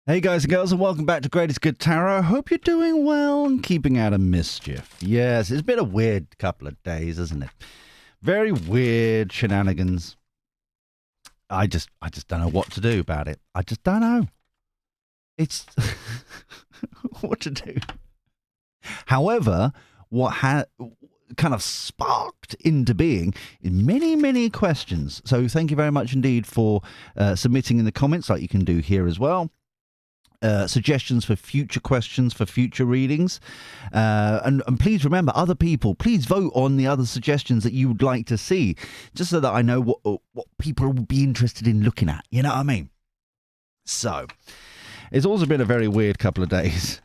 Hey guys and girls, and welcome back to Greatest Good Tarot. Hope you're doing well and keeping out of mischief. Yes, it's been a weird couple of days, isn't it? Very weird shenanigans. I just don't know what to do about it. I just don't know. It's what to do. However, what kind of sparked into being many questions. So thank you very much indeed for submitting in the comments, like you can do here as well. Suggestions for future questions, for future readings. And please remember, other people, please vote on the other suggestions that you would like to see, just so that I know what people will be interested in looking at. You know what I mean? So, it's also been a very weird couple of days,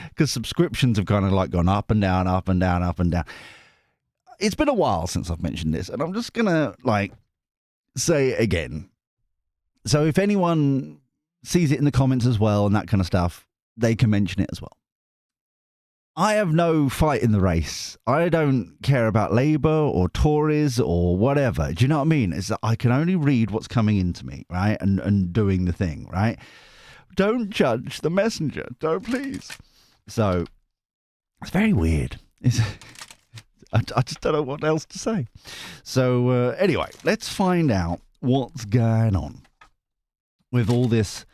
because subscriptions have kind of like gone up and down, up and down, up and down. It's been a while since I've mentioned this, and I'm just going to, say it again. So if anyone sees it in the comments as well and that kind of stuff, they can mention it as well. I have no fight in the race. I don't care about Labour or Tories or whatever. Do you know what I mean? It's that I can only read what's coming into me, right? And doing the thing, right? Don't judge the messenger. Don't, please. So, it's very weird. I just don't know what else to say. So, anyway, let's find out what's going on with all this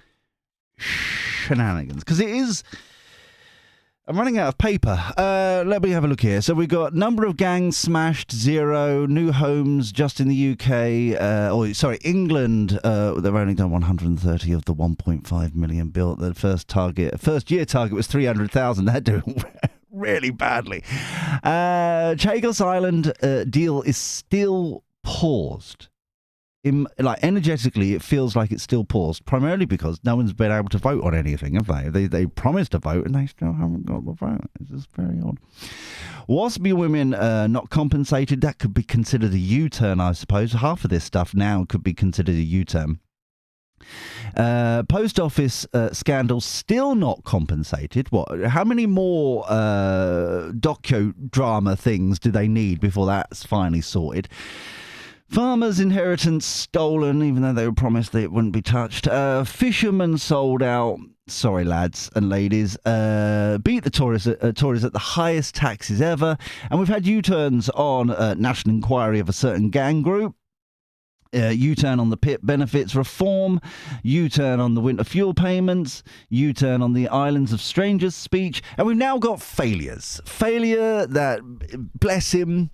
shenanigans, because it is. I'm running out of paper. Let me have a look here. So we've got number of gangs smashed, 0. New homes just in the UK. England. They've only done 130 of the 1.5 million built. The first year target was 300,000. They're doing really badly. Chagos Island deal is still paused. Energetically, it feels like it's still paused, primarily because no one's been able to vote on anything, have they? They promised to vote, and they still haven't got the vote. It's just very odd. WASPy women not compensated. That could be considered a U-turn, I suppose. Half of this stuff now could be considered a U-turn. Post office scandal still not compensated. What? How many more docudrama things do they need before that's finally sorted? Farmers' inheritance stolen, even though they were promised that it wouldn't be touched. Fishermen sold out. Sorry, lads and ladies. Beat the Tories at the highest taxes ever. And we've had U-turns on national inquiry of a certain gang group. U-turn on the PIP benefits reform. U-turn on the winter fuel payments. U-turn on the Islands of Strangers speech. And we've now got failures. Failure that, bless him,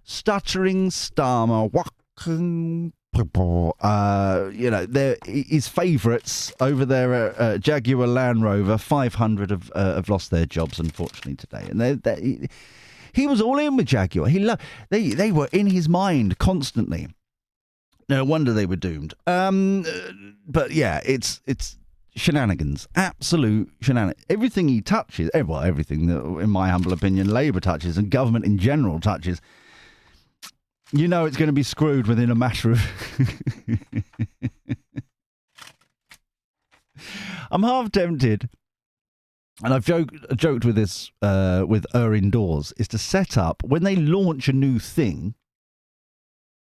stuttering Starmer, they're his favourites over there at Jaguar Land Rover. 500 have lost their jobs, unfortunately, today. And he was all in with Jaguar. They were in his mind constantly. No wonder they were doomed. But yeah, it's shenanigans, absolute shenanigans. Everything he touches, everything that, in my humble opinion, Labour touches and government in general touches, you know it's going to be screwed within a matter of... I'm half tempted, and I've joked with this with Indoors, is to set up, when they launch a new thing,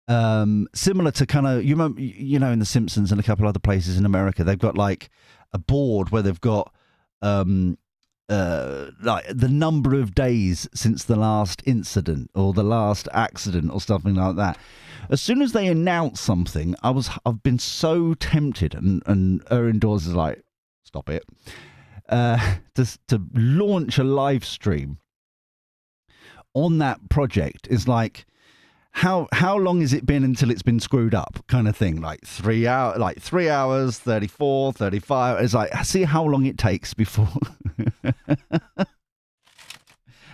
similar to kind of, you know, in The Simpsons and a couple other places in America, they've got like a board where they've got like the number of days since the last incident or the last accident or something like that. As soon as they announce something, I've been so tempted, and Indoors is like, stop it, to launch a live stream on that project. Is like, how long has it been until it's been screwed up, kind of thing. Like 3 hours, 34, 35. It's like, see how long it takes before.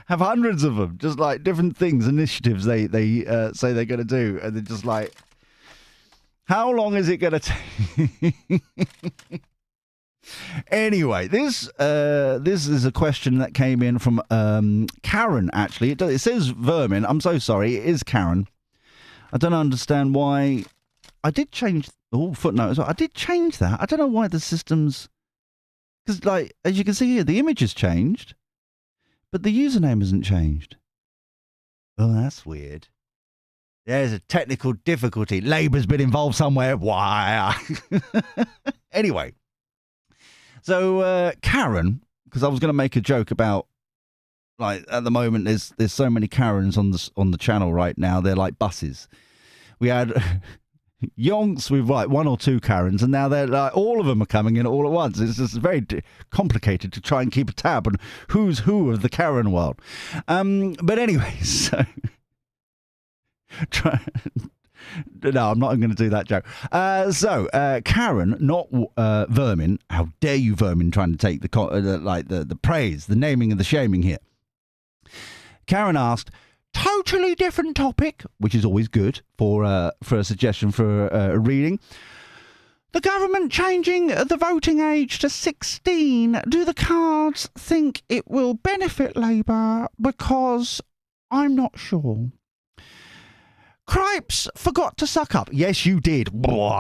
Have hundreds of them, just like different things, initiatives they say they're going to do, and they're just like, how long is it going to take? Anyway, this is a question that came in from Karen, actually. It says Vermin. I'm so sorry. It is Karen. I don't understand why. I did change... footnote as well. I did change that. I don't know why the system's... Because, like, as you can see here, the image has changed, but the username hasn't changed. Oh, that's weird. There's a technical difficulty. Labour's been involved somewhere. Why? Anyway. So Karen, because I was going to make a joke about, like, at the moment there's so many Karens on the channel right now. They're like buses. We had yonks with like one or two Karens, and now they're like all of them are coming in all at once. It's just very complicated to try and keep a tab on who's who of the Karen world. But anyway, so no, I'm not going to do that joke. So Karen, not Vermin. How dare you, Vermin, trying to take the praise, the naming and the shaming here. Karen asked, totally different topic, which is always good for a suggestion for a reading. The government changing the voting age to 16. Do the cards think it will benefit Labour? Because I'm not sure. Cripes forgot to suck up. Yes, you did. Boy,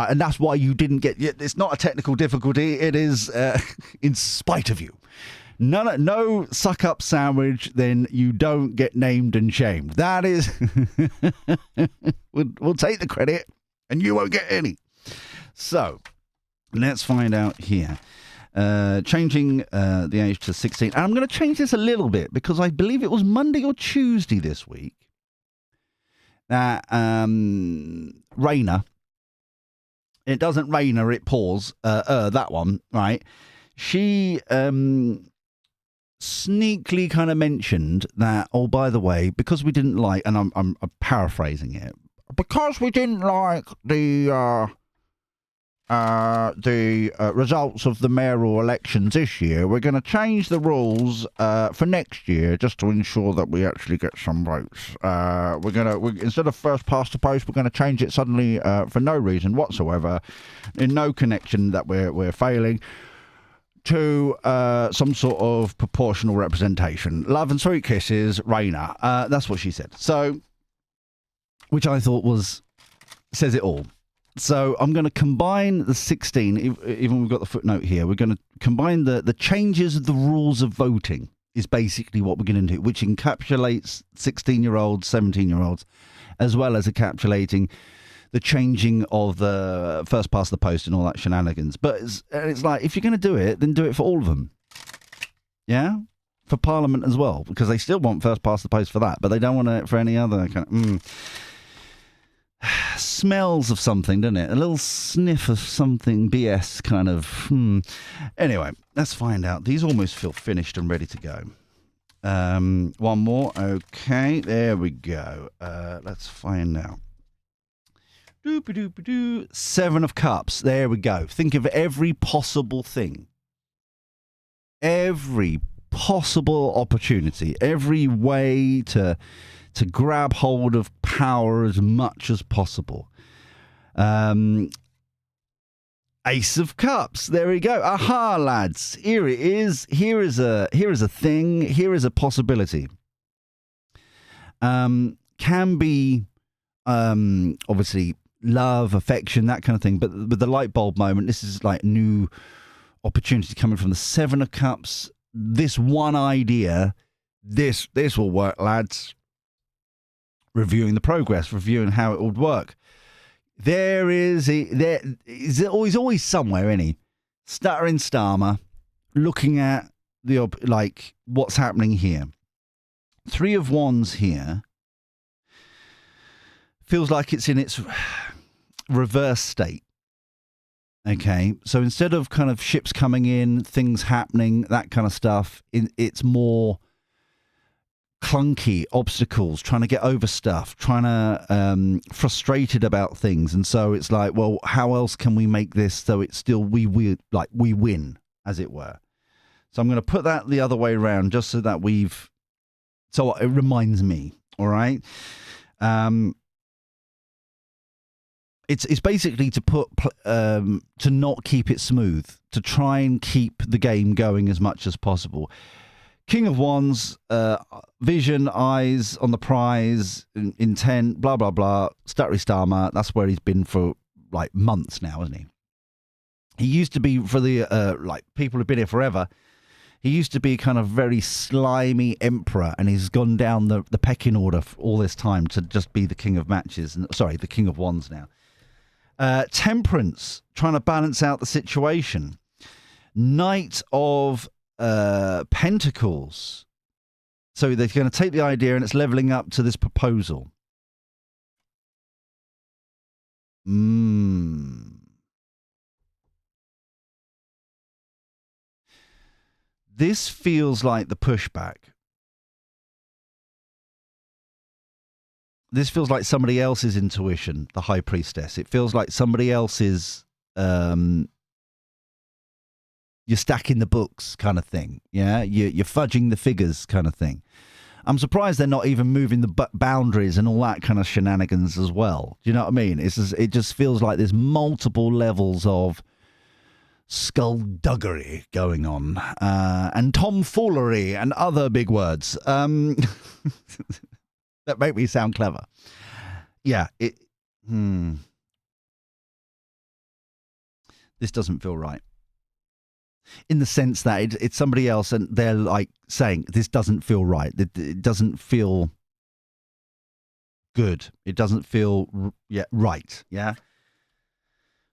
and that's why you didn't get... It's not a technical difficulty. It is in spite of you. No suck up sandwich, then you don't get named and shamed. That is... we'll take the credit and you won't get any. So, let's find out here. Changing the age to 16. And I'm going to change this a little bit because I believe it was Monday or Tuesday this week that Rainer, it doesn't Rainer, it pours, that one, right? She sneakily kind of mentioned that, oh, by the way, because we didn't like, and I'm paraphrasing it, because we didn't like the results of the mayoral elections this year, we're going to change the rules for next year just to ensure that we actually get some votes. Instead of first past the post, we're going to change it suddenly for no reason whatsoever, in no connection that we're failing, to some sort of proportional representation. Love and sweet kisses, Raina. That's what she said. So, which I thought says it all. So I'm going to combine the 16, even we've got the footnote here, we're going to combine the changes of the rules of voting is basically what we're going to do, which encapsulates 16-year-olds, 17-year-olds, as well as encapsulating the changing of the first past the post and all that shenanigans. But it's like, if you're going to do it, then do it for all of them. Yeah? For Parliament as well, because they still want first past the post for that, but they don't want it for any other kind of... smells of something, doesn't it? A little sniff of something BS kind of. Anyway, let's find out. These almost feel finished and ready to go. One more. Okay, there we go. Let's find out. Seven of Cups. There we go. Think of every possible thing. Every possible opportunity. Every way to grab hold of power as much as possible. Ace of Cups. There we go. Aha, lads. Here it is. Here is a thing. Here is a possibility. Can be obviously love, affection, that kind of thing. But with the light bulb moment, this is like new opportunity coming from the Seven of Cups. This one idea, this will work, lads. Reviewing the progress, reviewing how it would work. He's always somewhere, isn't he? Stuttering Starmer, looking at what's happening here. Three of Wands here feels like it's in its reverse state. Okay, so instead of kind of ships coming in, things happening, that kind of stuff, it's more clunky obstacles, trying to get over stuff, trying to frustrated about things, and so it's like, well, how else can we make this so it's still we win, as it were. So I'm going to put that the other way around, just so that so it reminds me. All right, it's basically to put to not keep it smooth, to try and keep the game going as much as possible. King of Wands, vision, eyes on the prize, intent, blah, blah, blah. Stuttery Starmer, that's where he's been for like months now, isn't he? He used to be, for the people who've been here forever, he used to be kind of very slimy emperor, and he's gone down the pecking order for all this time to just be the king of matches. Sorry, the King of Wands now. Temperance, trying to balance out the situation. Knight of Pentacles. So they're going to take the idea and it's leveling up to this proposal. This feels like the pushback. This feels like somebody else's intuition, the High Priestess. It feels like somebody else's, you're stacking the books kind of thing. Yeah, you're fudging the figures kind of thing. I'm surprised they're not even moving the boundaries and all that kind of shenanigans as well. Do you know what I mean? It just feels like there's multiple levels of skullduggery going on and tomfoolery and other big words that make me sound clever. Yeah, this doesn't feel right. In the sense that it's somebody else and they're like saying, this doesn't feel right. It doesn't feel good. It doesn't feel right. Yeah.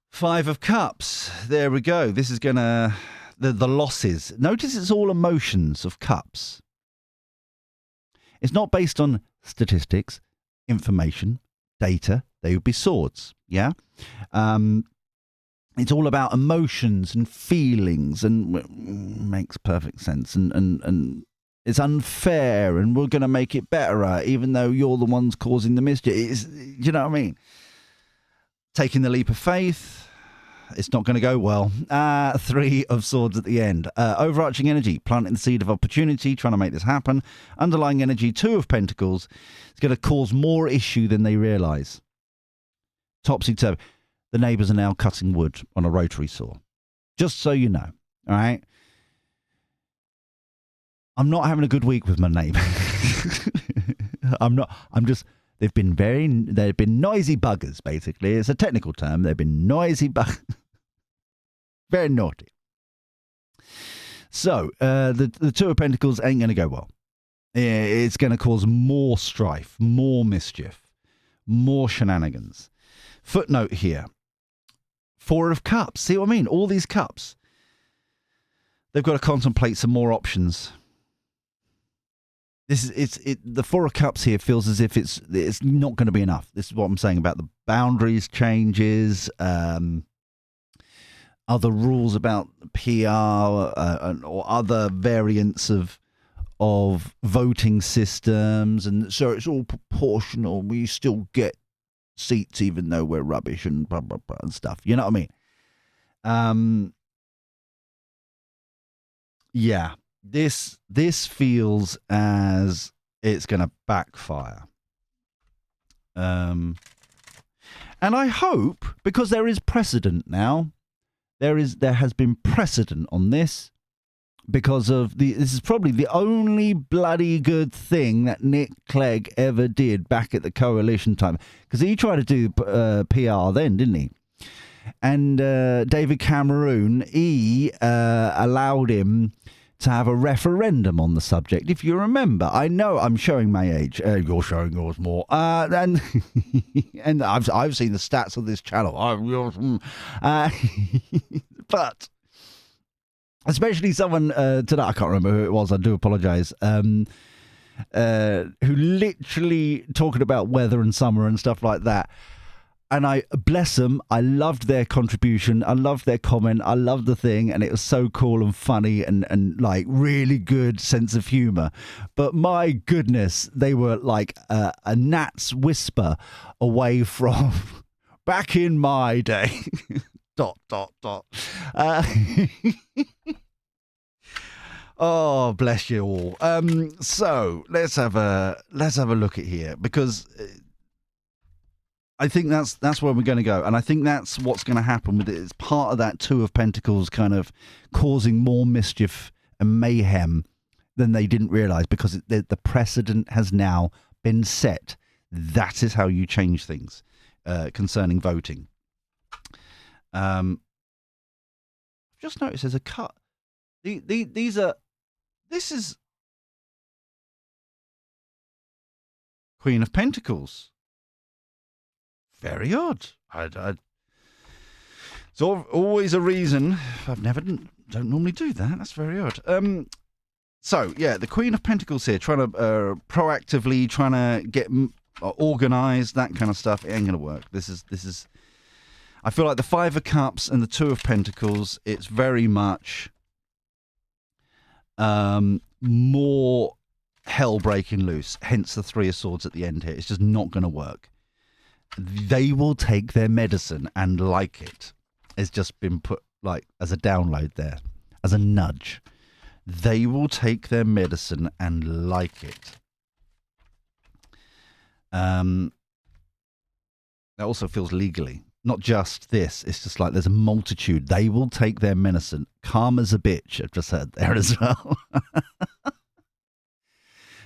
5 of Cups. There we go. This is going to, the losses. Notice it's all emotions of cups. It's not based on statistics, information, data. They would be swords. Yeah. It's all about emotions and feelings, and makes perfect sense. And it's unfair, and we're going to make it better, even though you're the ones causing the mischief. You know what I mean? Taking the leap of faith. It's not going to go well. 3 of Swords at the end. Overarching energy, planting the seed of opportunity, trying to make this happen. Underlying energy, 2 of Pentacles. It's going to cause more issue than they realise. Topsy-turvy. The neighbours are now cutting wood on a rotary saw. Just so you know, all right? I'm not having a good week with my neighbour. They've been noisy buggers, basically. It's a technical term. They've been noisy buggers. Very naughty. So, the 2 of Pentacles ain't going to go well. It's going to cause more strife, more mischief, more shenanigans. Footnote here. 4 of Cups. See what I mean? All these cups. They've got to contemplate some more options. The 4 of Cups here feels as if it's not going to be enough. This is what I'm saying about the boundaries changes, other rules about PR, or other variants of voting systems, and so it's all proportional. We still get seats even though we're rubbish and blah blah blah and stuff. You know what I mean? Yeah. This feels as it's going to backfire. And I hope, because there is precedent now, there has been precedent on this, because of this is probably the only bloody good thing that Nick Clegg ever did back at the coalition time, because he tried to do PR then, didn't he? And David Cameron, he allowed him to have a referendum on the subject, if you remember. I know I'm showing my age. You're showing yours more. And I've seen the stats of this channel. But especially someone today, I can't remember who it was, I do apologise, who literally talking about weather and summer and stuff like that. And I, bless them, I loved their contribution. I loved their comment. I loved the thing. And it was so cool and funny and like really good sense of humour. But my goodness, they were like a gnat's whisper away from back in my day. ... Oh, bless you all. So let's have a look at here, because I think that's where we're going to go, and I think that's what's going to happen with it. It's part of that 2 of Pentacles kind of causing more mischief and mayhem than they didn't realise, because the precedent has now been set. That is how you change things concerning voting. Just noticed there's a cut. This is Queen of Pentacles. Very odd. It's always a reason. I've never don't normally do that. That's very odd. So, yeah, the Queen of Pentacles here, trying to proactively trying to get organised, that kind of stuff. It ain't going to work. This is. I feel like the Five of Cups and the Two of Pentacles, it's very much more hell breaking loose. Hence the Three of Swords at the end here. It's just not going to work. They will take their medicine and like it. It's just been put like as a download there, as a nudge. They will take their medicine and like it. That also feels legally. Not just this. It's just like there's a multitude. They will take their medicine. Karma's a bitch. I've just heard there as well.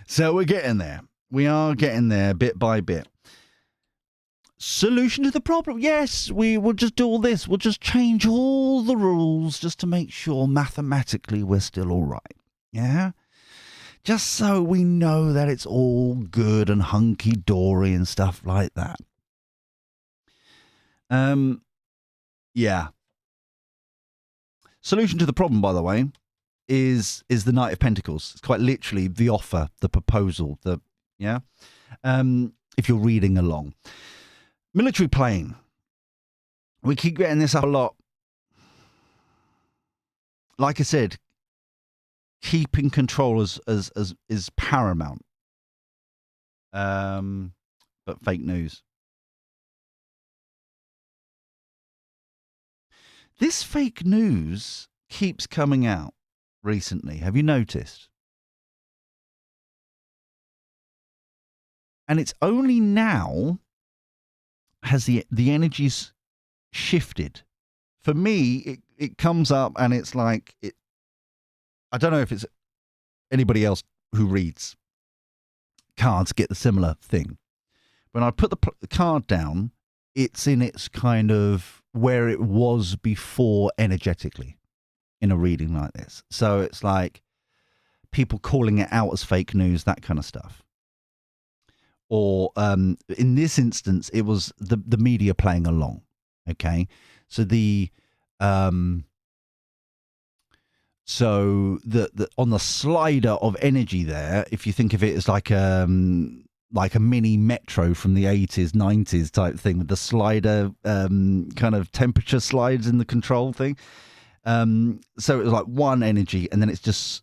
So we're getting there. We are getting there bit by bit. Solution to the problem. Yes, we will just do all this. We'll just change all the rules just to make sure mathematically we're still all right. Yeah? Just so we know that it's all good and hunky-dory and stuff like that. Yeah. Solution to the problem, by the way, is the Knight of Pentacles. It's quite literally the offer, the proposal, yeah? If you're reading along. Military plane. We keep getting this up a lot. Like I said, keeping control is paramount. But fake news. This fake news keeps coming out recently. Have you noticed? And it's only now has the energies shifted. For me, it comes up and it's like I don't know if it's anybody else who reads cards get the similar thing. When I put the card down, it's in its kind of where it was before energetically in a reading like this. So it's like people calling it out as fake news, that kind of stuff. Or in this instance, it was the media playing along. Okay, so the on the slider of energy there, if you think of it as like a mini metro from the 80s, 90s type thing with the slider kind of temperature slides in the control thing. So it was like one energy, and then it's just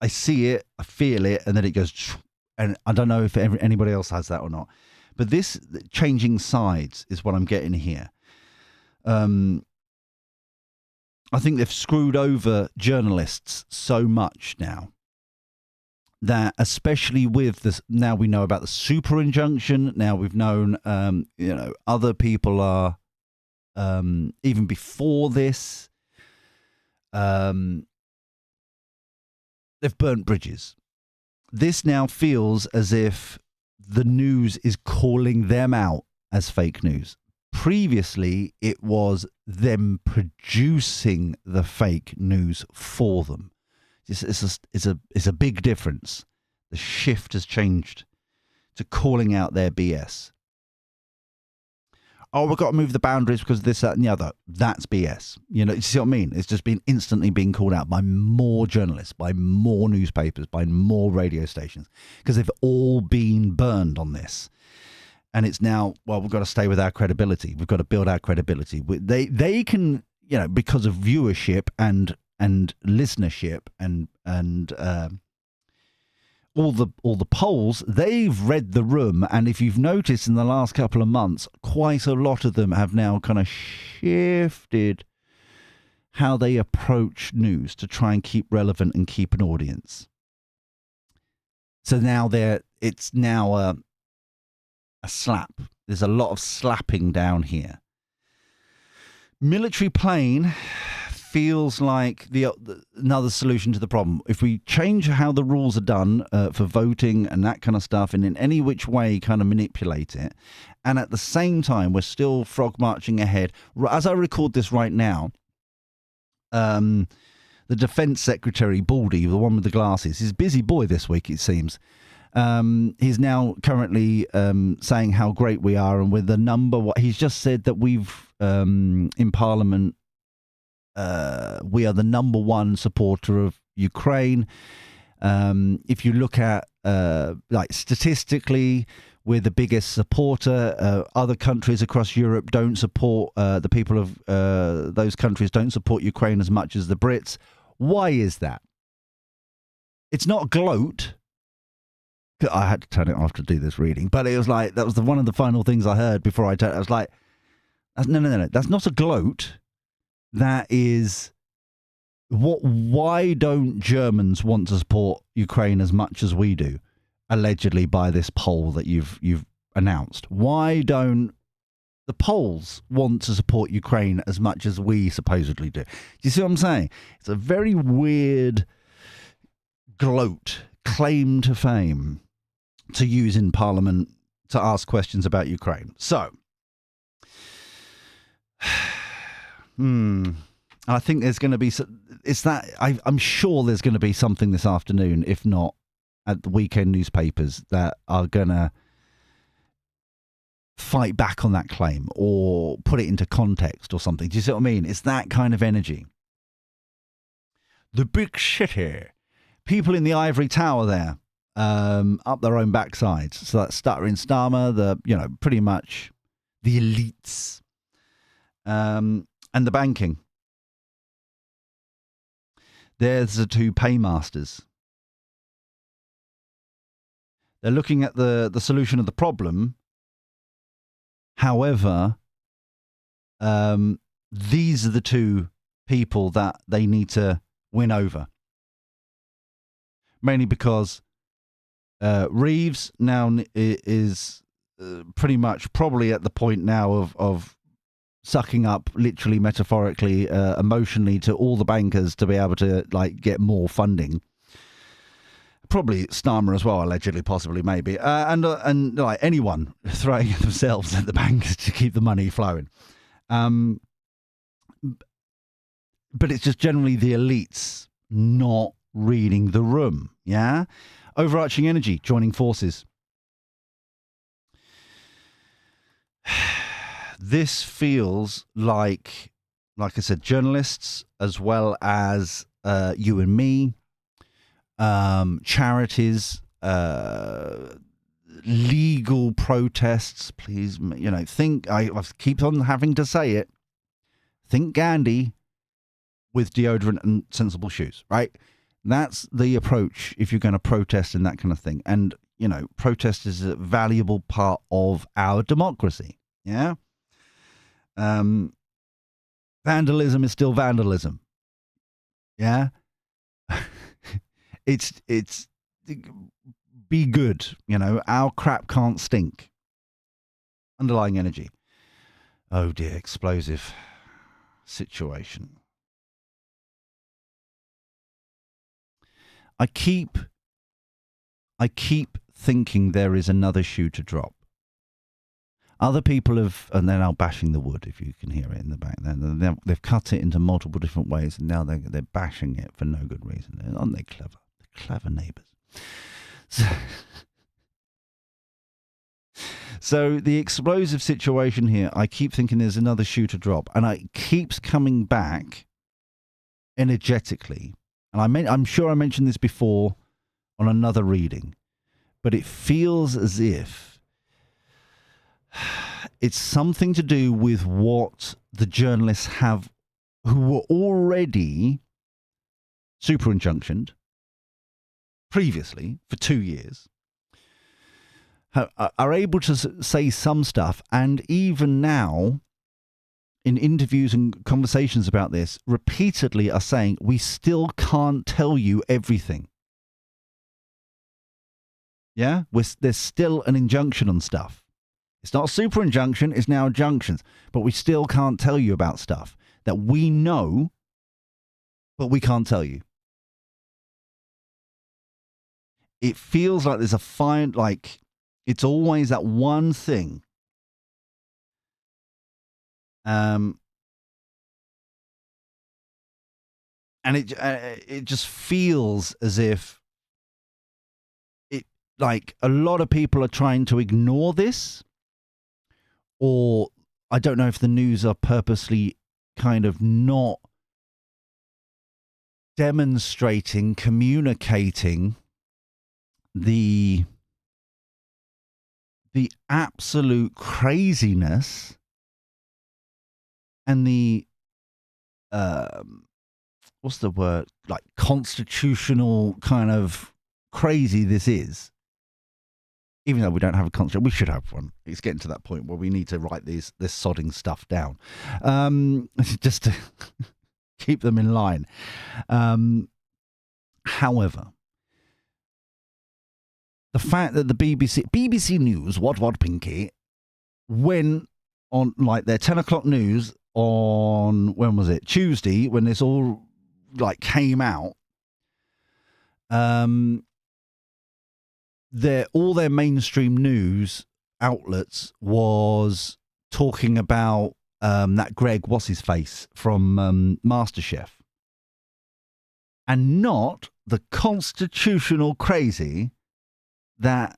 I see it, I feel it, and then it goes. And I don't know if anybody else has that or not. But this changing sides is what I'm getting here. I think they've screwed over journalists so much now that, especially with this, now we know about the super injunction. Now we've known, other people are, even before this, they've burnt bridges. This now feels as if the news is calling them out as fake news. Previously, it was them producing the fake news for them. It's a big difference. The shift has changed to calling out their BS. Oh, we've got to move the boundaries because of this, that, and the other. That's BS. You see what I mean? It's just been instantly being called out by more journalists, by more newspapers, by more radio stations, because they've all been burned on this. And it's now, well, we've got to stay with our credibility. We've got to build our credibility. They can, because of viewership and listenership and all the polls, they've read the room, and if you've noticed in the last couple of months, quite a lot of them have now kind of shifted how they approach news to try and keep relevant and keep an audience. So now it's now a slap. There's a lot of slapping down here. Military plane feels like another solution to the problem. If we change how the rules are done for voting and that kind of stuff, and in any which way kind of manipulate it, and at the same time we're still frog marching ahead. As I record this right now, the Defence Secretary, Baldy, the one with the glasses, he's a busy boy this week, it seems. He's now currently saying how great we are, and with the number, he's just said that we've in Parliament we are the number one supporter of Ukraine. If you look at like statistically, we're the biggest supporter. Other countries across Europe don't support the people of those countries don't support Ukraine as much as the Brits. Why is that? It's not a gloat. I had to turn it off to do this reading, but it was like that was one of the final things I heard before I turned. I was like, no. That's not a gloat. That is what. Why don't Germans want to support Ukraine as much as we do? Allegedly by this poll that you've announced. Why don't the Poles want to support Ukraine as much as we supposedly do? Do you see what I'm saying? It's a very weird gloat, claim to fame, to use in Parliament to ask questions about Ukraine. So, I think there's going to be. I'm sure there's going to be something this afternoon, if not at the weekend newspapers, that are going to fight back on that claim or put it into context or something. Do you see what I mean? It's that kind of energy. The big city. People in the ivory tower there, up their own backsides. So that's Stutter and Starmer, pretty much the elites, and the banking. There's the two paymasters. They're looking at the solution of the problem. However, these are the two people that they need to win over. Mainly because Reeves now is pretty much probably at the point now of sucking up, literally, metaphorically, emotionally, to all the bankers to be able to get more funding. Probably Starmer as well, allegedly, possibly, maybe, and anyone throwing themselves at the bankers to keep the money flowing. But it's just generally the elites not reading the room. Yeah, overarching energy joining forces. This feels like I said, journalists as well as you and me. Charities, legal protests, please, think, I keep on having to say it, think Gandhi with deodorant and sensible shoes, right? That's the approach if you're going to protest and that kind of thing. And, protest is a valuable part of our democracy, yeah? Vandalism is still vandalism, yeah? It's be good, our crap can't stink. Underlying energy. Oh dear, explosive situation. I keep thinking there is another shoe to drop. Other people have, and they're now bashing the wood, if you can hear it in the back. They've cut it into multiple different ways, and now they're bashing it for no good reason. Aren't they clever? Clever neighbours. So the explosive situation here, I keep thinking there's another shoe to drop, and it keeps coming back energetically. And I'm sure I mentioned this before on another reading, but it feels as if it's something to do with what the journalists have, who were already super injunctioned previously for 2 years, are able to say some stuff, and even now in interviews and conversations about this repeatedly are saying we still can't tell you everything. Yeah, there's still an injunction on stuff. It's not a super injunction, it's now injunctions, but we still can't tell you about stuff that we know, but we can't tell you. It feels like there's a fine, it's always that one thing. And it just feels as if a lot of people are trying to ignore this, or I don't know if the news are purposely kind of not demonstrating, communicating the absolute craziness and the what's the word, like constitutional kind of crazy this is. Even though we don't have a constitution, we should have one. It's getting to that point where we need to write this sodding stuff down, just to keep them in line. However, the fact that the BBC News, what Pinky, went on like their 10 o'clock news on, when was it? Tuesday, when this all like came out. All their mainstream news outlets was talking about that Greg, what's his face, from MasterChef, and not the constitutional crazy that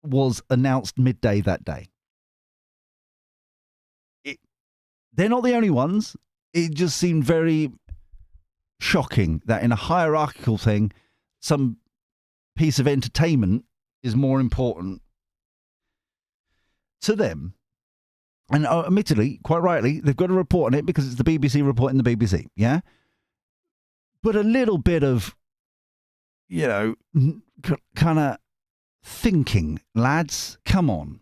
was announced midday that day. They're not the only ones. It just seemed very shocking that in a hierarchical thing, some piece of entertainment is more important to them. And admittedly, quite rightly, they've got to report on it because it's the BBC reporting the BBC, yeah? But a little bit of, kind of thinking, lads, come on.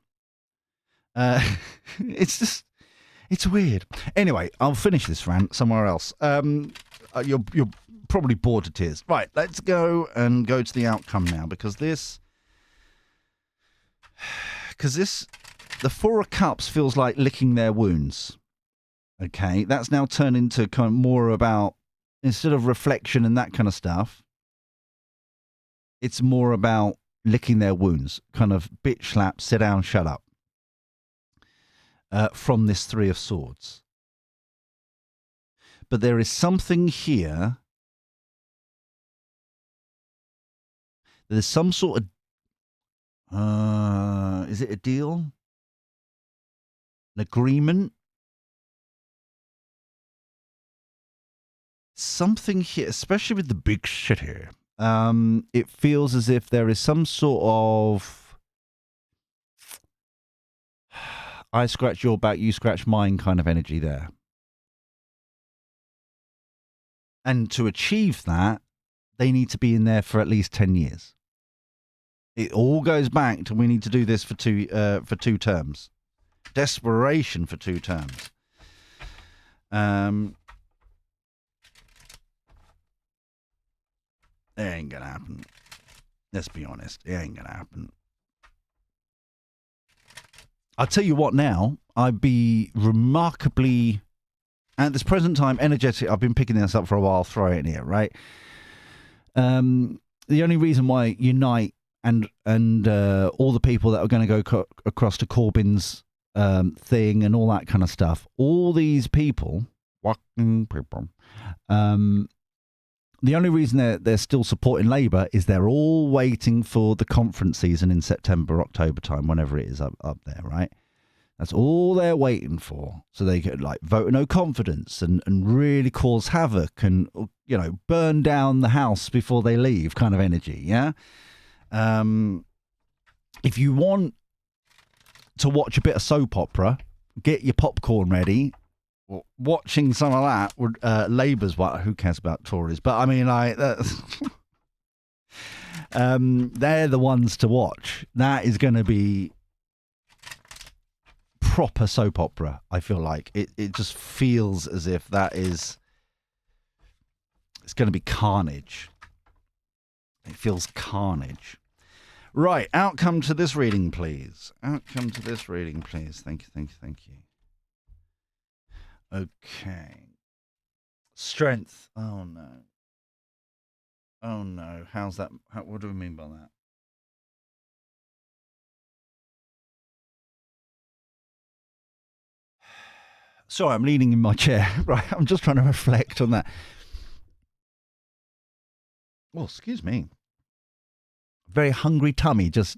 It's weird. Anyway, I'll finish this rant somewhere else. You're probably bored to tears. Right, let's go to the outcome now, because the Four of Cups feels like licking their wounds. Okay, that's now turned into kind of more about, instead of reflection and that kind of stuff, it's more about licking their wounds, kind of bitch slap, sit down, shut up, from this Three of Swords. But there is something here. There's some sort of, is it a deal? An agreement? Something here, especially with the big shit here. It feels as if there is some sort of I scratch your back, you scratch mine kind of energy there. And to achieve that, they need to be in there for at least 10 years. It all goes back to we need to do this for two terms. Desperation for 2 terms. It ain't gonna happen. Let's be honest. It ain't gonna happen. I'll tell you what now. I'd be remarkably, at this present time, energetic. I've been picking this up for a while. Throw it in here, right? The only reason why Unite and all the people that are going to go across to Corbyn's thing and all that kind of stuff, all these people, the only reason they're still supporting Labour is they're all waiting for the conference season in September, October time, whenever it is up there, right? That's all they're waiting for. So they could like vote no confidence and really cause havoc and, burn down the house before they leave kind of energy, yeah? If you want to watch a bit of soap opera, get your popcorn ready. Watching some of that would Labour's what? Who cares about Tories? But I mean, like, they're the ones to watch. That is going to be proper soap opera. I feel like it just feels as if it's going to be carnage. It feels carnage. Right, outcome to this reading, please. Outcome to this reading, please. Thank you. Okay. Strength. Oh no. How's that? What do we mean by that? Sorry, I'm leaning in my chair. Right, I'm just trying to reflect on that. Well, excuse me. Very hungry tummy. Just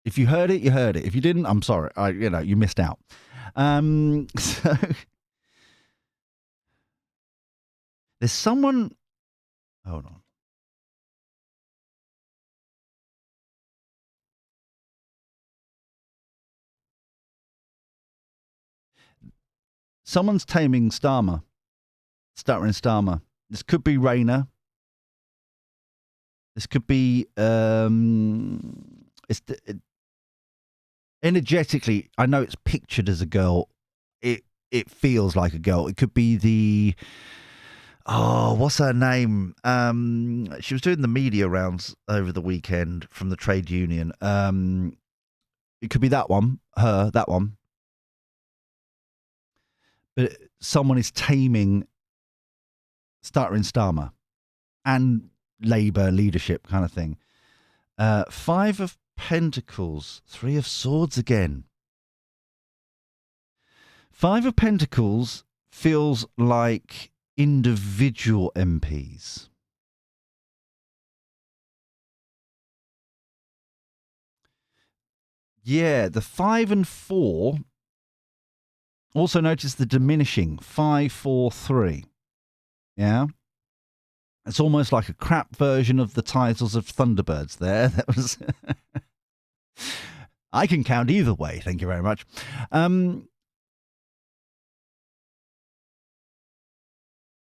if you heard it, you heard it. If you didn't, I'm sorry. You missed out. So there's someone Hold on. Someone's taming Starmer. Stuttering Starmer. This could be Rayner. This could be energetically. I know it's pictured as a girl. It feels like a girl. It could be the what's her name? She was doing the media rounds over the weekend from the trade union. It could be that one, that one. But someone is taming Stuttering Starmer and Labour leadership kind of thing. 5 of Pentacles, 3 of Swords again. 5 of Pentacles feels like individual MPs. Yeah, the 5 and 4. Also notice the diminishing 5, 4, 3. Yeah. It's almost like a crap version of the titles of Thunderbirds there. That was. I can count either way. Thank you very much.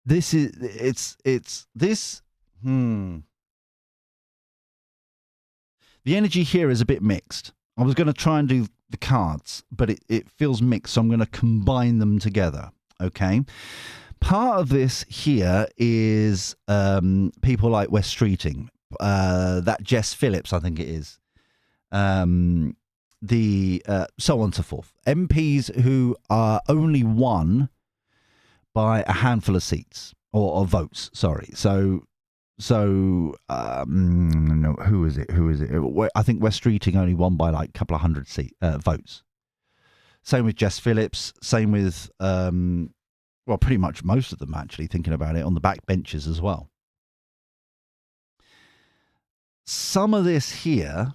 This is this. The energy here is a bit mixed. I was going to try and do the cards, but it feels mixed, so I'm going to combine them together. Okay. Part of this here is people like West Streeting, that Jess Phillips, I think it is, the so on and so forth. MPs who are only won by a handful of seats or votes. Sorry, so no, who is it? I think West Streeting only won by like a couple of hundred votes. Same with Jess Phillips. Same with well, pretty much most of them, actually, thinking about it, on the back benches as well. Some of this here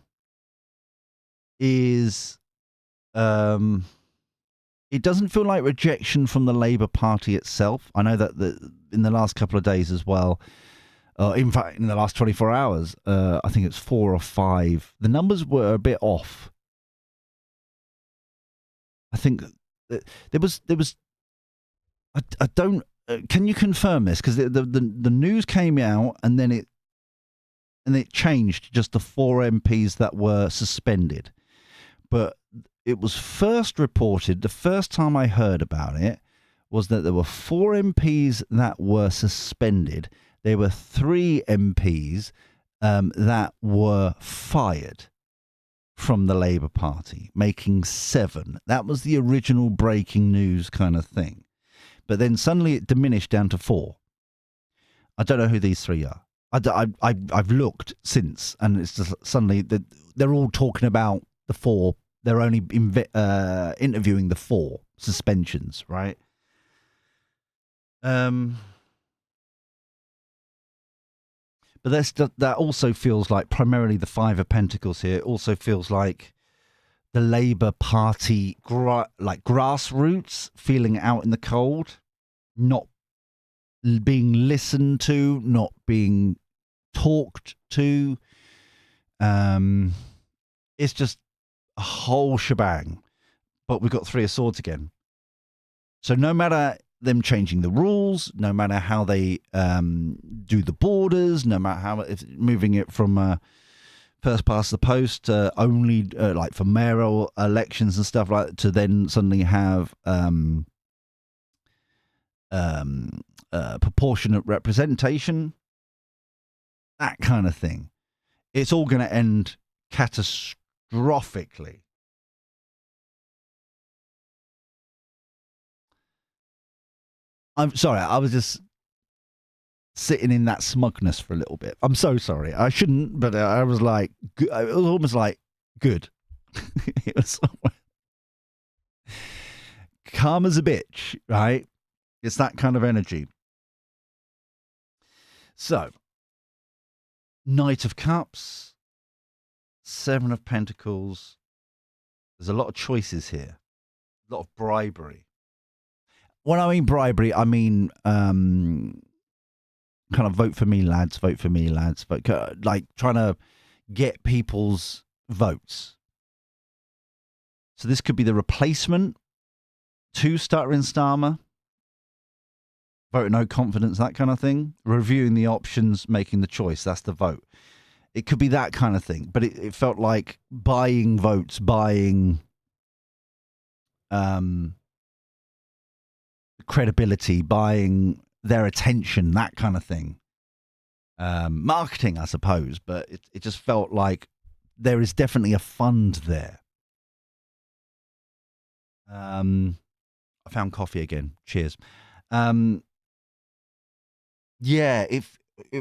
is, it doesn't feel like rejection from the Labour Party itself. I know that in the last couple of days as well, in fact, in the last 24 hours, I think it's 4 or 5. The numbers were a bit off. I think there was. I don't. Can you confirm this? Because the news came out and then it changed to just the 4 MPs that were suspended. But it was first reported, the first time I heard about it, was that there were 4 MPs that were suspended. There were 3 MPs that were fired from the Labour Party, making 7. That was the original breaking news kind of thing. But then suddenly it diminished down to 4. I don't know who these 3 are. I've looked since, and it's just suddenly that they're all talking about the 4. They're only interviewing the 4 suspensions, right? But that also feels like primarily the 5 of Pentacles here. It also feels like the Labour Party, like grassroots, feeling out in the cold, not being listened to, not being talked to. It's just a whole shebang. But we've got 3 of Swords again. So no matter them changing the rules, no matter how they do the borders, no matter how if moving it from first past the post only like for mayoral elections and stuff like that, to then suddenly have proportionate representation, that kind of thing. It's all going to end catastrophically. I'm sorry, I was just sitting in that smugness for a little bit. I'm so sorry. I shouldn't, but I was like, it was almost like, good. It was calm as a bitch, right? It's that kind of energy. So, Knight of Cups, 7 of Pentacles. There's a lot of choices here. A lot of bribery. When I mean bribery, I mean kind of vote for me, lads, vote for me, lads, vote, like trying to get people's votes. So this could be the replacement to Stuttering Starmer, vote no confidence, that kind of thing. Reviewing the options, making the choice, that's the vote. It could be that kind of thing, but it felt like buying votes, buying credibility, buying their attention, that kind of thing. Marketing, I suppose, but it just felt like there is definitely a fund there. I found coffee again. Cheers. Yeah, it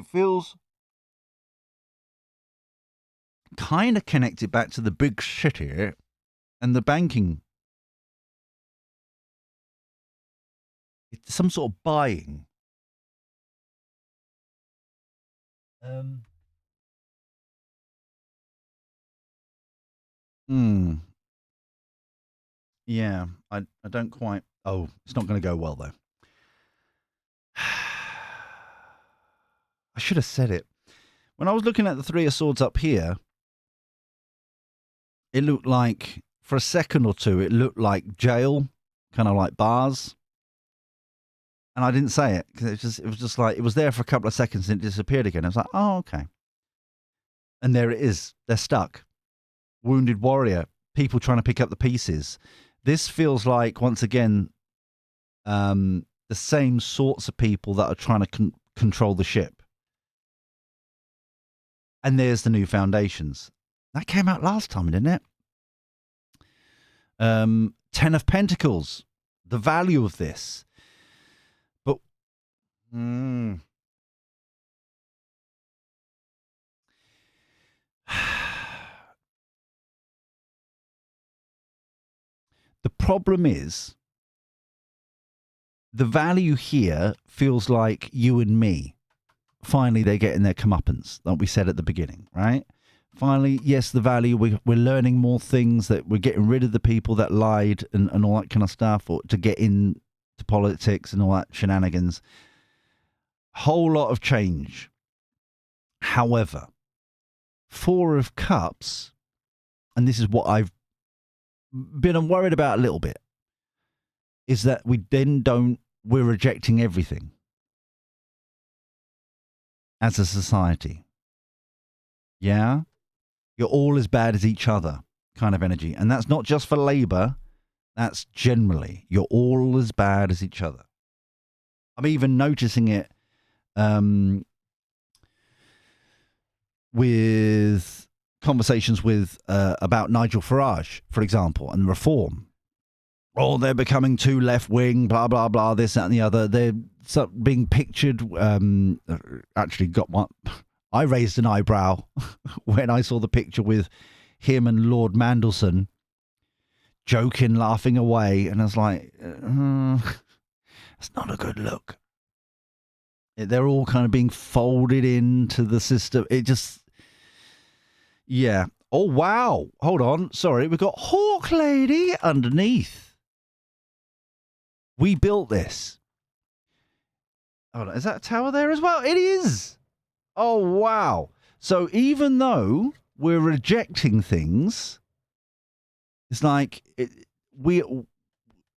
feels kind of connected back to the big city and the banking. It's some sort of buying. Yeah, I don't quite. Oh, it's not going to go well though. I should have said it. When I was looking at the Three of Swords up here, it looked like, for a second or two, it looked like jail, kind of like bars. And I didn't say it because it was just like, it was there for a couple of seconds and it disappeared again. I was like, oh, okay. And there it is. They're stuck. Wounded warrior, people trying to pick up the pieces. This feels like, once again, the same sorts of people that are trying to control the ship. And there's the new foundations. That came out last time, didn't it? 10 of Pentacles. The value of this. But the problem is, the value here feels like you and me. Finally, they're getting their comeuppance, like we said at the beginning, right? Finally, yes, the value, we're learning more things, that we're getting rid of the people that lied and all that kind of stuff, or to get into politics and all that shenanigans. Whole lot of change. However, Four of Cups, and this is what I've been worried about a little bit, is that we're rejecting everything as a society. Yeah? You're all as bad as each other kind of energy. And that's not just for Labour, that's generally. You're all as bad as each other. I'm even noticing it with conversations with about Nigel Farage, for example, and reform. Oh, they're becoming too left-wing, blah, blah, blah, this, that, and the other. They're being pictured, actually got one. I raised an eyebrow when I saw the picture with him and Lord Mandelson joking, laughing away. And I was like, that's not a good look. They're all kind of being folded into the system. It just, yeah. Oh, wow. Hold on. Sorry. We've got Hawk Lady underneath. We built this. Hold on. Is that a tower there as well? It is. Oh, wow. So even though we're rejecting things, it's like we're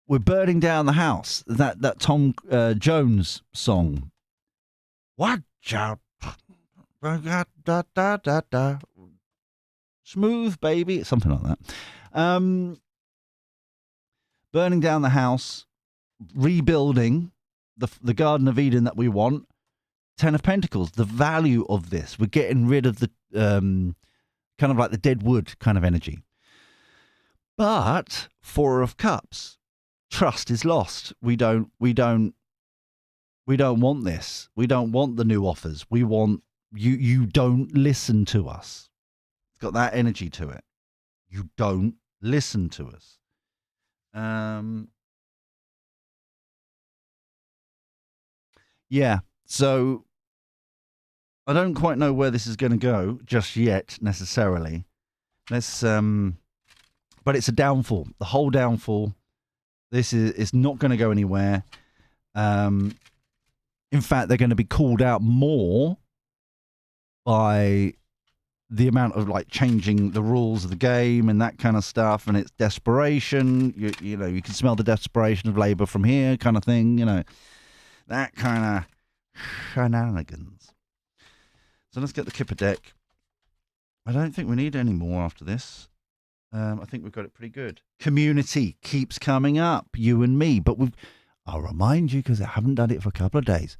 burning down the house. That Tom Jones song. Watch out. Smooth, baby. Something like that. Burning down the house, rebuilding the Garden of Eden that we want. 10 of Pentacles, the value of this. We're getting rid of the kind of like the dead wood kind of energy. But Four of Cups, trust is lost. We don't want this. We don't want the new offers. We want you don't listen to us. It's got that energy to it. You don't listen to us. Yeah. So I don't quite know where this is going to go just yet, necessarily. Let's but it's a downfall. The whole downfall. This is not going to go anywhere. In fact, they're going to be called out more by the amount of like changing the rules of the game and that kind of stuff, and it's desperation. You know, you can smell the desperation of Labour from here, kind of thing. You know, that kind of shenanigans. So let's get the Kipper deck. I don't think we need any more after this. I think we've got it pretty good. Community keeps coming up, you and me, but I'll remind you, because I haven't done it for a couple of days.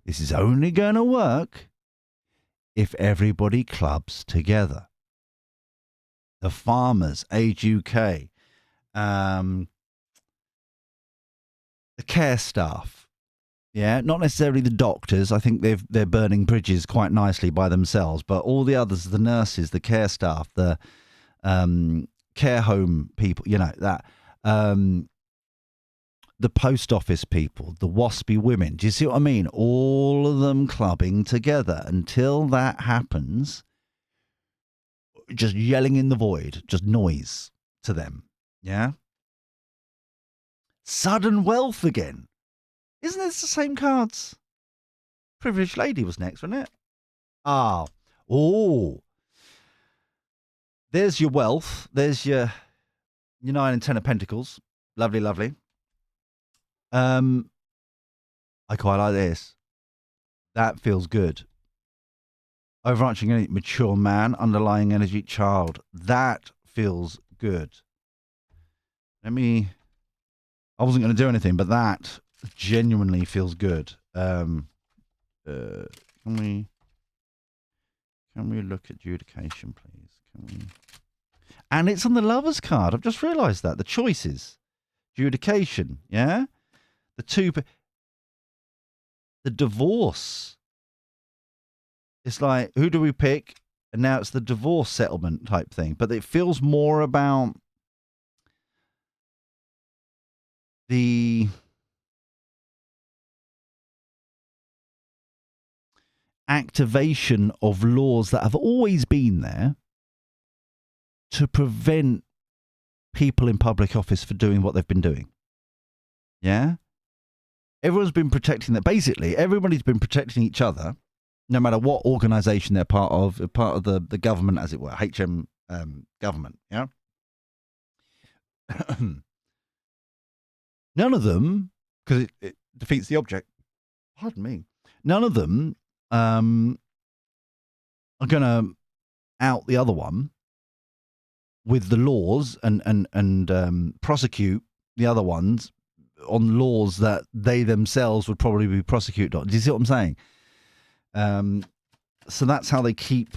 This is only going to work if everybody clubs together. The farmers, Age UK, the care staff, not necessarily the doctors. I think they're burning bridges quite nicely by themselves, but all the others, the nurses, the care staff, the care home people, that. The post office people, the waspy women. Do you see what I mean? All of them clubbing together. Until that happens, just yelling in the void, just noise to them. Yeah? Sudden wealth again. Isn't this the same cards? Privileged lady was next, wasn't it? There's your wealth. There's your 9 and 10 of pentacles. Lovely, lovely. I quite like this. That feels good. Overarching energy, mature man, underlying energy, child. That feels good. I wasn't going to do anything, but that genuinely feels good. Can we look at adjudication, please? And it's on the Lovers card. I've just realised that. The choices. Adjudication, yeah? The divorce. It's like, who do we pick? And now it's the divorce settlement type thing. But it feels more about the activation of laws that have always been there to prevent people in public office for doing what they've been doing. Yeah? Everyone's been protecting that. Basically, everybody's been protecting each other, no matter what organisation they're part of the government, as it were, HM government, yeah? None of them, because it defeats the object, pardon me, none of them are going to out the other one with the laws and prosecute the other ones on laws that they themselves would probably be prosecuted on. Do you see what I'm saying? So that's how they keep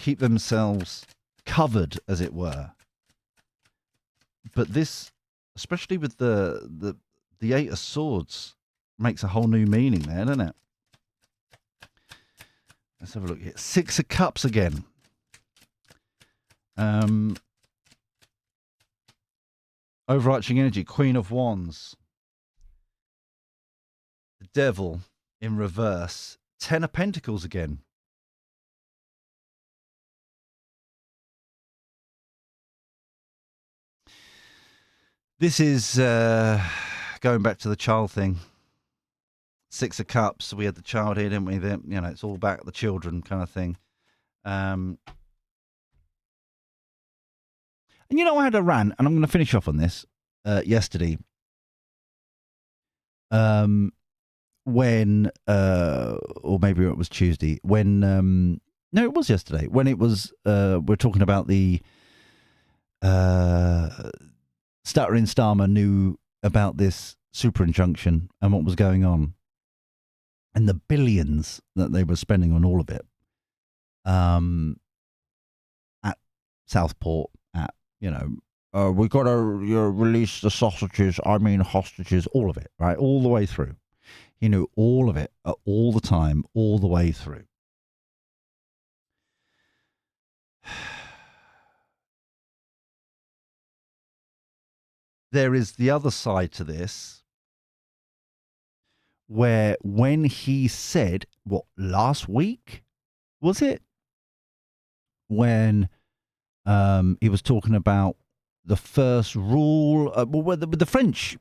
themselves covered, as it were. But this, especially with the 8 of Swords, makes a whole new meaning there, doesn't it? Let's have a look here. 6 of Cups again. Overarching energy, Queen of Wands. The Devil in reverse. 10 of Pentacles again. This is going back to the child thing. 6 of Cups. We had the child here, didn't we? It's all about the children kind of thing. And I had a rant, and I'm going to finish off on this, yesterday. When, or maybe it was Tuesday, when, no, it was yesterday, when it was, we're talking about the, Stuttering Starmer knew about this super injunction and what was going on, and the billions that they were spending on all of it, at Southport, we've got to release the hostages, all of it, right? All the way through. All of it, all the time, all the way through. There is the other side to this, where when he said, last week, was it? When he was talking about the first rule, with the French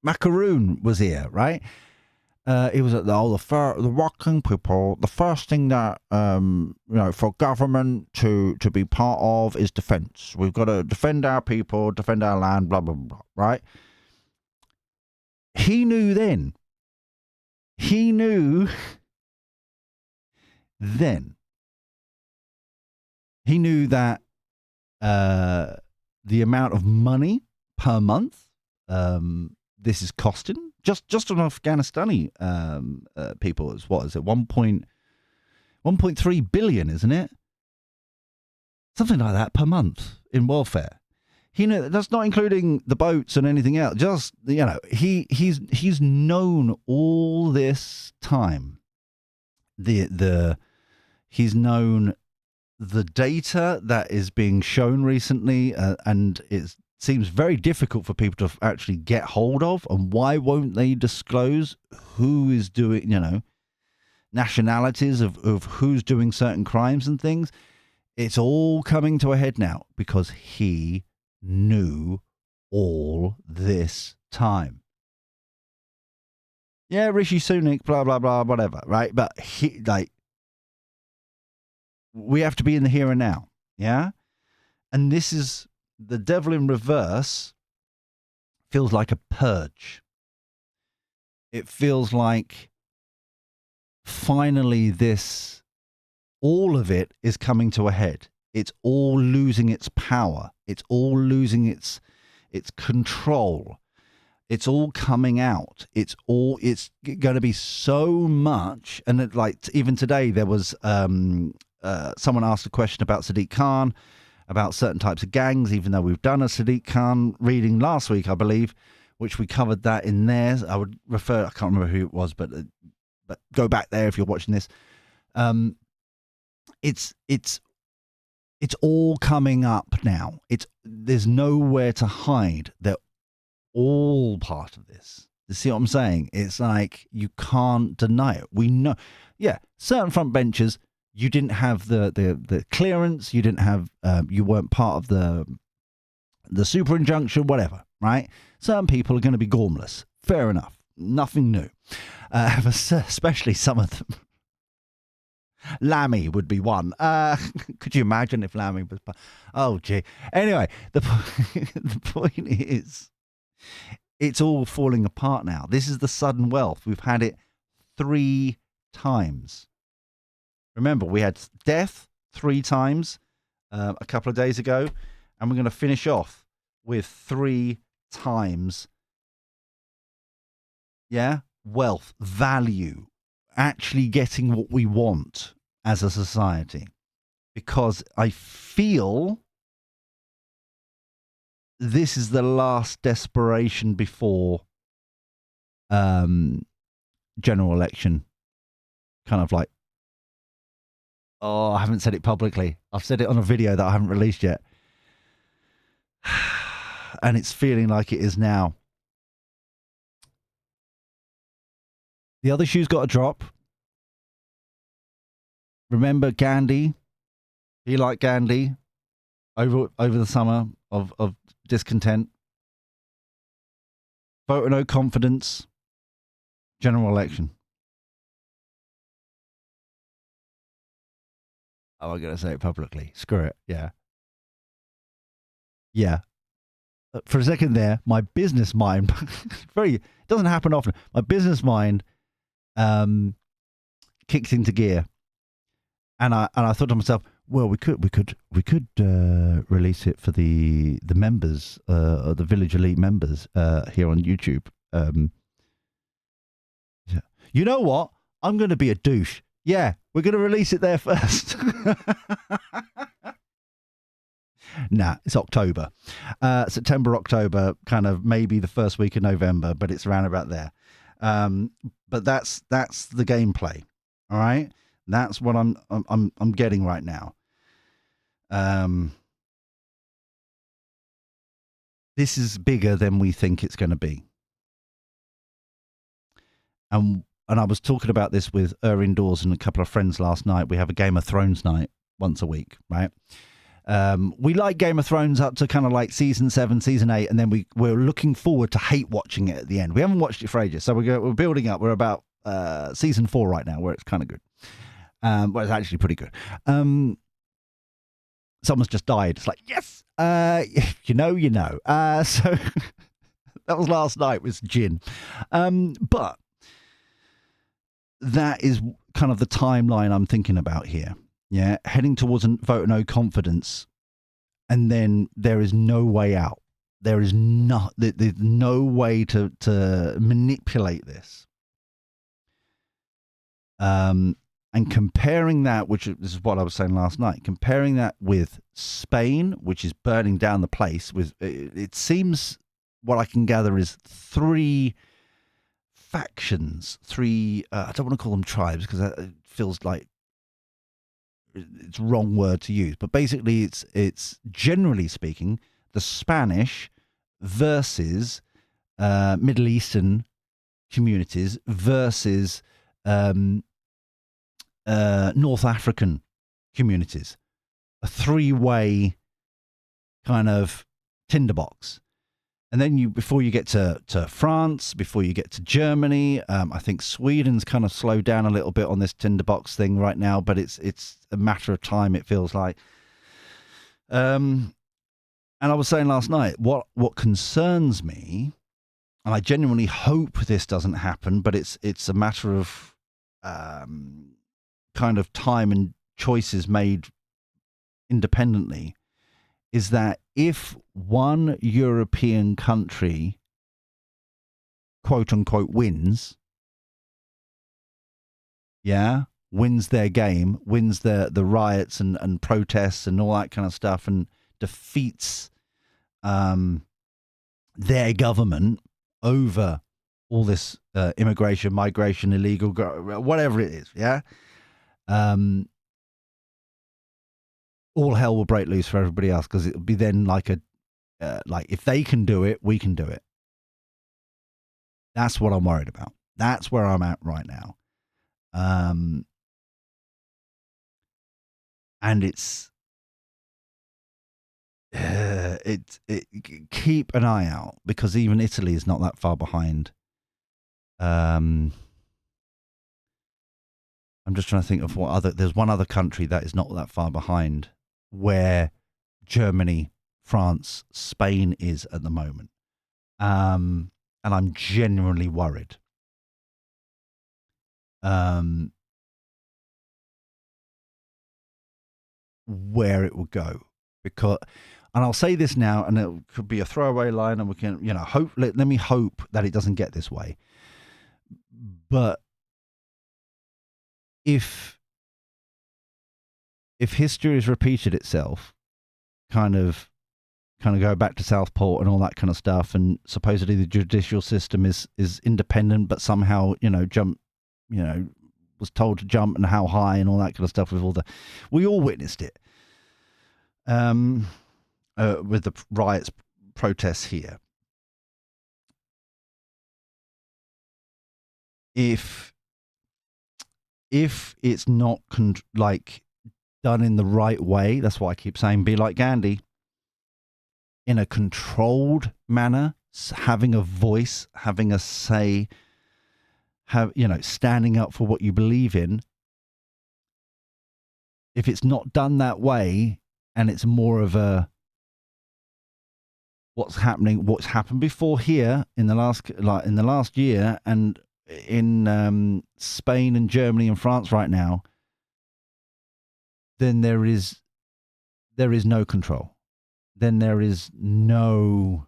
Macaroon was here, right? He was at the working people. The first thing that for government to be part of is defence. We've got to defend our people, defend our land, blah blah blah. Right? He knew then. He knew then. He knew that the amount of money per month this is costing just on Afghanistani people is what is it 1.3 billion, isn't it? Something like that per month in welfare. He knew that's not including the boats and anything else. Just he's known all this time. He's known the data that is being shown recently, and it seems very difficult for people to actually get hold of. And why won't they disclose who is doing, nationalities of who's doing certain crimes and things? It's all coming to a head now because he knew all this time. Yeah, Rishi Sunak, blah, blah, blah, whatever, right? But we have to be in the here and now, yeah? And this is the devil in reverse. Feels like a purge. It feels like finally all of it is coming to a head. It's all losing its power. It's all losing its control. It's all coming out. It's going to be so much. And even today there was someone asked a question about Sadiq Khan, about certain types of gangs, even though we've done a Sadiq Khan reading last week, I believe, which we covered that in there. I would refer, I can't remember who it was, but go back there if you're watching this. It's all coming up now. There's nowhere to hide. They're all part of this. You see what I'm saying? It's like you can't deny it. We know, yeah, certain front benchers, you didn't have the clearance, you didn't have, you weren't part of the super injunction, whatever, right? Certain people are going to be gormless. Fair enough. Nothing new. Especially some of them. Lammy would be one. Could you imagine if Lammy was... Oh, gee. Anyway, the point is, it's all falling apart now. This is the sudden wealth. We've had it 3 times. Remember, we had death 3 times a couple of days ago, and we're going to finish off with 3 times, wealth, value, actually getting what we want as a society. Because I feel this is the last desperation before general election. Kind of like, I haven't said it publicly. I've said it on a video that I haven't released yet. And it's feeling like it is now. The other shoe's got to drop. Remember Gandhi? He liked Gandhi over the summer of discontent. Vote of no confidence. General election. Oh, I'm going to say it publicly. Screw it. Yeah. Yeah. For a second there, my business mind, it doesn't happen often. My business mind kicked into gear. And I thought to myself, well, we could release it for the members, the Village Elite members here on YouTube. You know what? I'm going to be a douche. Yeah, we're going to release it there first. Nah, it's October. September, October, kind of maybe the first week of November, but it's around about there. But that's the gameplay. All right? That's what I'm getting right now. This is bigger than we think it's going to be. And I was talking about this with Erin Dawes and a couple of friends last night. We have a Game of Thrones night once a week, right? We like Game of Thrones up to kind of like season 7, season 8, and then we're looking forward to hate watching it at the end. We haven't watched it for ages, so we're building up. We're about season 4 right now, where it's kind of good. Well, it's actually pretty good. Someone's just died. It's like, yes, you know. So that was last night with Jin. But that is kind of the timeline I'm thinking about here. Yeah, heading towards a vote of no confidence, and then there is no way out. There's no way to manipulate this. And comparing that, which is what I was saying last night, comparing that with Spain, which is burning down the place, with it seems what I can gather is 3 factions, 3. I don't want to call them tribes because it feels like it's the wrong word to use, but basically it's generally speaking the Spanish versus Middle Eastern communities versus North African communities, a 3-way kind of tinderbox. And then before you get to France, before you get to Germany, I think Sweden's kind of slowed down a little bit on this tinderbox thing right now, but it's a matter of time, it feels like. And I was saying last night, what concerns me, and I genuinely hope this doesn't happen, but it's a matter of kind of time and choices made independently, is that if one European country, quote unquote, wins their game, wins the riots and protests and all that kind of stuff, and defeats their government over all this immigration, migration, illegal, whatever it is, all hell will break loose for everybody else, because it'll be then like like if they can do it, we can do it. That's what I'm worried about. That's where I'm at right now. And keep an eye out, because even Italy is not that far behind. I'm just trying to think of there's one other country that is not that far behind, where Germany, France, Spain is at the moment. And I'm genuinely worried. Where it will go, and I'll say this now, and it could be a throwaway line, and we can, let me hope that it doesn't get this way. But if history has repeated itself, kind of go back to Southport and all that kind of stuff, and supposedly the judicial system is independent, but somehow was told to jump and how high and all that kind of stuff, we all witnessed it with the riots, protests here. If it's not done in the right way, that's why I keep saying, be like Gandhi, in a controlled manner, having a voice, having a say, standing up for what you believe in. If it's not done that way, and it's more of a what's happened before here in the last year, and in Spain and Germany and France right now, then there is no control. Then there is no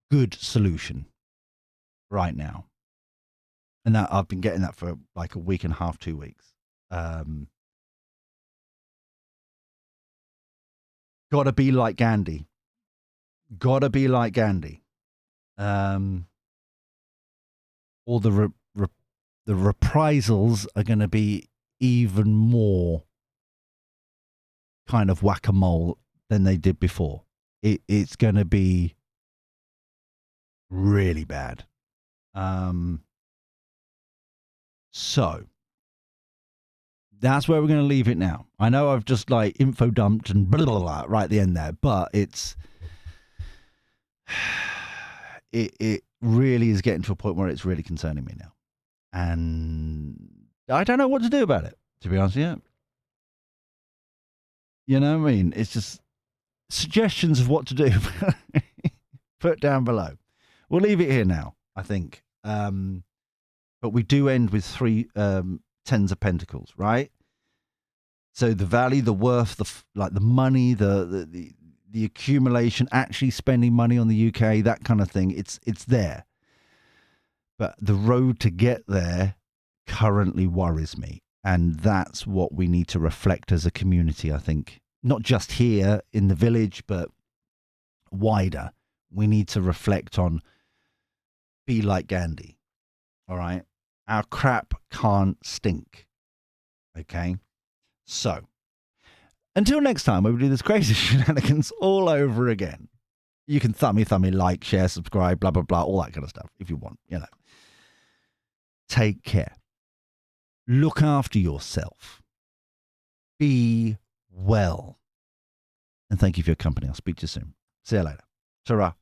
good solution right now. And that I've been getting that for like a week and a half, 2 weeks. Gotta be like Gandhi. Gotta be like Gandhi. Or the reprisals are going to be even more kind of whack-a-mole than they did before. It's going to be really bad. So That's where we're going to leave it now. I know I've just like info dumped and blah, blah, blah right at the end there, but it really is getting to a point where it's really concerning me now. And I don't know what to do about it, to be honest with you. You know what I mean? It's just suggestions of what to do. Put down below. We'll leave it here now, I think. But we do end with 3 tens of pentacles, right? So the value, the worth, the money, the accumulation, actually spending money on the UK, that kind of thing. It's there. But the road to get there currently worries me. And that's what we need to reflect as a community, I think. Not just here in the village, but wider. We need to reflect on, be like Gandhi. All right? Our crap can't stink. Okay? So, until next time, when we do this crazy shenanigans all over again, you can thummy, like, share, subscribe, blah, blah, blah, all that kind of stuff if you want, you know. Take care. Look after yourself. Be well. And thank you for your company. I'll speak to you soon. See you later. Ta-ra.